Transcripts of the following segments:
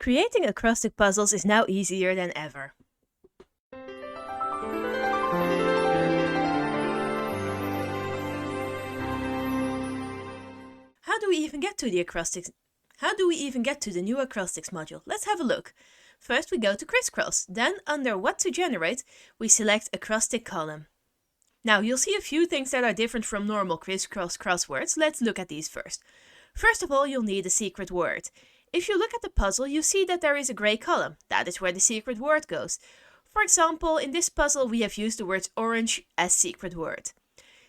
Creating acrostic puzzles is now easier than ever. How do we even get to the acrostics? How do we even get to the new acrostics module? Let's have a look. First we go to crisscross, then under what to generate we select acrostic column. Now you'll see a few things that are different from normal crisscross crosswords. Let's look at these first. First of all, you'll need a secret word. If you look at the puzzle, you see that there is a grey column. That is where the secret word goes. For example, in this puzzle we have used the word orange as secret word.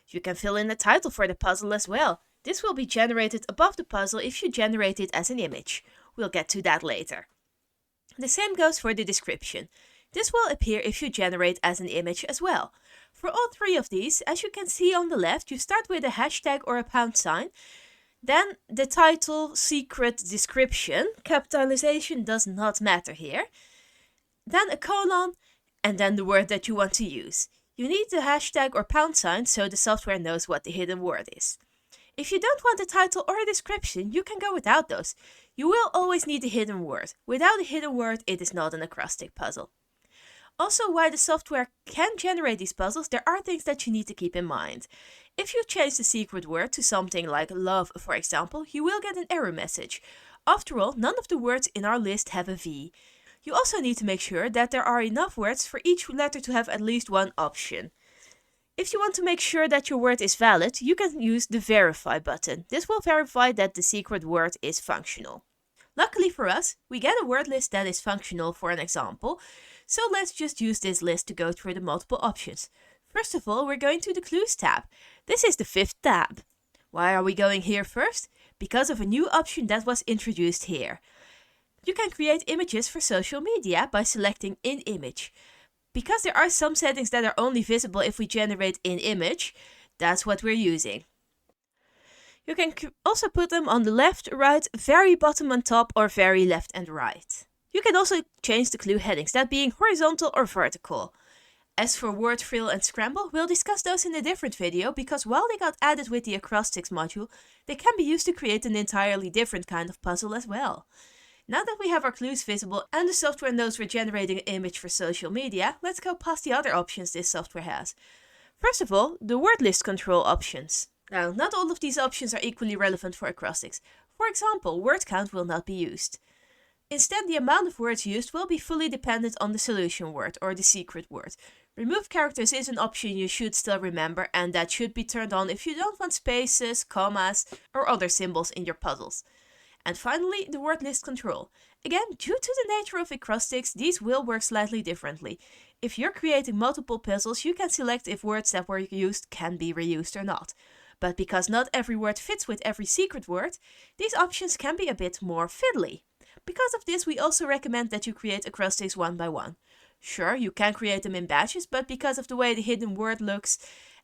You can fill in the title for the puzzle as well. This will be generated above the puzzle if you generate it as an image. We'll get to that later. The same goes for the description. This will appear if you generate as an image as well. For all three of these, as you can see on the left, you start with a hashtag or a pound sign. Then the title, secret, description, capitalization does not matter here. Then a colon, and then the word that you want to use. You need the hashtag or pound sign so the software knows what the hidden word is. If you don't want a title or a description, you can go without those. You will always need a hidden word. Without a hidden word, it is not an acrostic puzzle. Also, while the software can generate these puzzles, there are things that you need to keep in mind. If you change the secret word to something like love, for example, you will get an error message. After all, none of the words in our list have a V. You also need to make sure that there are enough words for each letter to have at least one option. If you want to make sure that your word is valid, you can use the verify button. This will verify that the secret word is functional. Luckily for us, we get a word list that is functional for an example, so let's just use this list to go through the multiple options. First of all, we're going to the Clues tab. This is the 5th tab. Why are we going here first? Because of a new option that was introduced here. You can create images for social media by selecting in image. Because there are some settings that are only visible if we generate in image, that's what we're using. You can also put them on the left, right, very bottom and top, or very left and right. You can also change the clue headings, that being horizontal or vertical. As for word fill and scramble, we'll discuss those in a different video, because while they got added with the acrostics module, they can be used to create an entirely different kind of puzzle as well. Now that we have our clues visible and the software knows we're generating an image for social media, let's go past the other options this software has. First of all, the word list control options. Now, not all of these options are equally relevant for acrostics. For example, word count will not be used. Instead, the amount of words used will be fully dependent on the solution word or the secret word. Remove characters is an option you should still remember, and that should be turned on if you don't want spaces, commas, or other symbols in your puzzles. And finally, the word list control. Again, due to the nature of acrostics, these will work slightly differently. If you're creating multiple puzzles, you can select if words that were used can be reused or not. But because not every word fits with every secret word, these options can be a bit more fiddly. Because of this, we also recommend that you create acrostics one by one. Sure, you can create them in batches, but because of the way the hidden word looks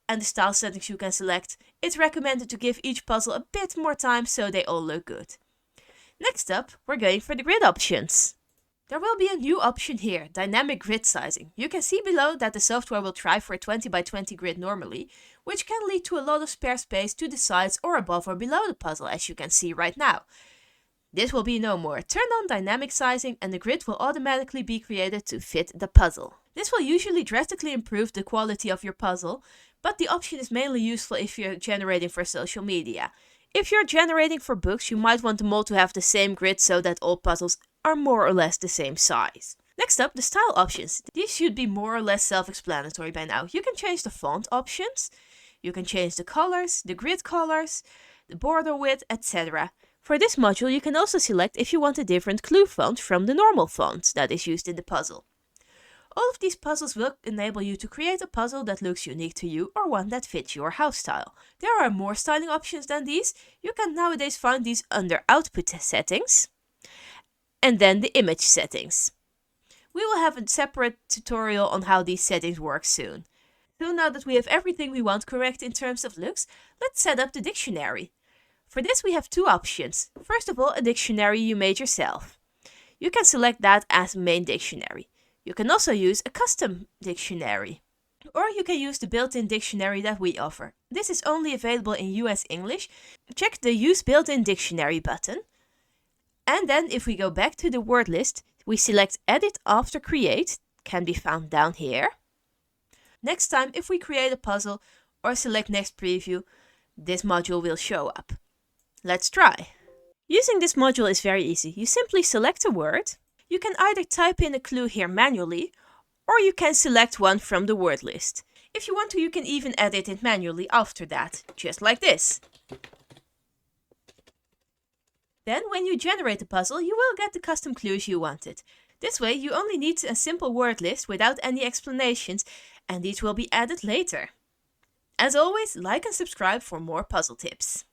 and the style settings you can select, it's recommended to give each puzzle a bit more time so they all look good. Next up, we're going for the grid options. There will be a new option here, dynamic grid sizing. You can see below that the software will try for a 20 by 20 grid normally, which can lead to a lot of spare space to the sides or above or below the puzzle, as you can see right now. This will be no more. Turn on dynamic sizing and the grid will automatically be created to fit the puzzle. This will usually drastically improve the quality of your puzzle, but the option is mainly useful if you're generating for social media. If you're generating for books, you might want them all to have the same grid so that all puzzles are more or less the same size. Next up, the style options. These should be more or less self-explanatory by now. You can change the font options, you can change the colors, the grid colors, the border width, etc. For this module, you can also select if you want a different clue font from the normal font that is used in the puzzle. All of these puzzles will enable you to create a puzzle that looks unique to you or one that fits your house style. There are more styling options than these. You can nowadays find these under Output settings and then the image settings. We will have a separate tutorial on how these settings work soon. So now that we have everything we want correct in terms of looks, let's set up the dictionary. For this we have two options. First of all, a dictionary you made yourself. You can select that as main dictionary. You can also use a custom dictionary. Or you can use the built-in dictionary that we offer. This is only available in US English. Check the Use Built-in Dictionary button. And then if we go back to the word list, we select Edit After Create, can be found down here. Next time, if we create a puzzle or select Next Preview, this module will show up. Let's try. Using this module is very easy. You simply select a word. You can either type in a clue here manually, or you can select one from the word list. If you want to, you can even edit it manually after that, just like this. Then when you generate a puzzle, you will get the custom clues you wanted. This way you only need a simple word list without any explanations, and these will be added later. As always, like and subscribe for more puzzle tips.